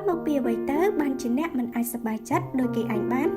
មកពីអ្វីទៅបានជាអ្នកមិនអាចសប្បាយចិត្តដោយគេឯងបាន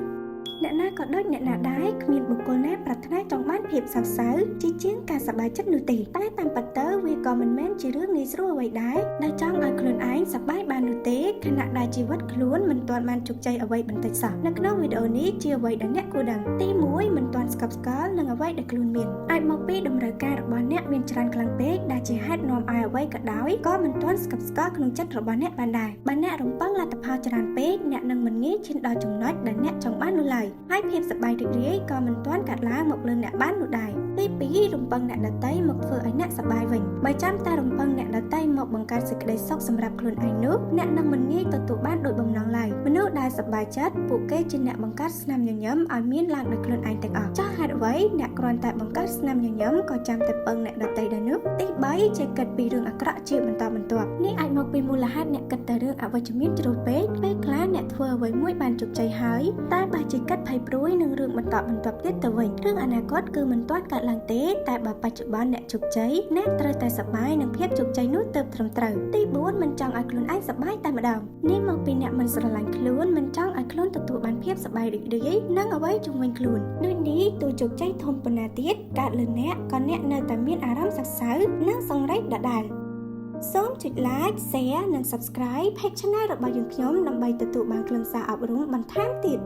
អ្នកណាក៏ដូចអ្នកណាដែរគ្មានបុគ្គលណាប្រាថ្នាចង់បានភាពសោកសៅជាជាងការសប្បាយចិត្តនោះទេតែតាមពិតទៅវាក៏មិនមែនជារឿងងាយស្រួលអ្វីដែរដែលចង់ឲ្យខ្លួនឯងសប្បាយបាននោះទេខណៈដែលជីវិតខ្លួនមិនទាន់បានជោគជ័យអ្វីបន្តិចសោះនៅក្នុងវីដេអូនេះជាអ្វីដែលអ្នកគួរដឹងទី1មិនទាន់ស្កប់ស្កល់នឹងអ្វីដែលខ្លួនមានអាចមកពីតម្រូវការរបស់អ្នកមានច្រើនខ្លាំងពេកដែលជាហេតុនាំឲ្យអ្វីក៏ដោយក៏មិនទាន់ស្កប់ស្កល់ក្នុងចិត្តរបស់អ្នកបានដែរបើអ្នករំពឹងលទ្ធផលច្រើនពេកអ្នកនឹងមិនងាយឈានដល់ចំណុចដែលអ្នកចង់បាននោះឡើយហើយភាពសប្បាយរីករាយក៏មិនទាន់កាត់ឡើងមកលើអ្នកបាននោះដែរទី2រំពឹងអ្នកដទៃមកធ្វើឲ្យអ្នកសប្បាយវិញបើចាំតែរំពឹងអ្នកដទៃមកបង្កើតសេចក្តីសុខសម្រាប់ខ្លួនឯងនោះអ្នកនឹងមិនងាយទទួលបានដោយបំណងឡើយមនុស្សដែលសប្បាយចិត្តពួកគេជាអ្នកបង្កើតស្នាមញញឹមឲ្យមានឡើងដោយខ្លួនឯងទាំងអស់ចាស់ហេតុអ្វីអ្នកគ្រាន់តែបង្កើតស្នាមញញឹមក៏ចាំតែពឹងអ្នកដទៃដែរនោះទី3ចេះគិតពីរឿងអាក្រក់ជាបន្តបន្ទាប់នេះអាចមកពីមូលហេតុអ្នកគិតតែរឿងអវិជ្ជមានជ្រុលពេកពេលខ្លះអ្នកធ្វើអ្វីមួយបានជោគជ័យហើយតែបើជាគិតភ័យព្រួយនឹងរឿងបន្តទៀតទៅវិញរឿងអនាគតគឺមិនទាន់កើតឡើងទេតែបើបច្ចុប្បន្នអ្នកជោគជ័យអ្នកត្រូវតែសប្បាយនឹងភាពជោគជ័យនោះទើបត្រឹមត្រូវទី4មិនចង់ឲ្យខ្លួនឯងសប្បាយតែម្ដងនេះមកពីអ្នកមិនស្រឡាញ់ខ្លួនមិនចង់ឲ្យខ្លួនទទួលបានភាពសប្បាយរីករាយនឹងអ្វីជុំវិញខ្លួនដូចនេះទោះជោគជ័យធំប៉ុណ្ណាទៀតកើតលើអ្នកក៏អ្នកនៅតែមានអារម្មណ៍សោកសៅនិងសង្រេងដដែលសូមចុច like share និង subscribe page channel របស់យើងខ្ញុំដើម្បីទទួលបានខ្លឹមសារអប់រំបន្ថែមទៀត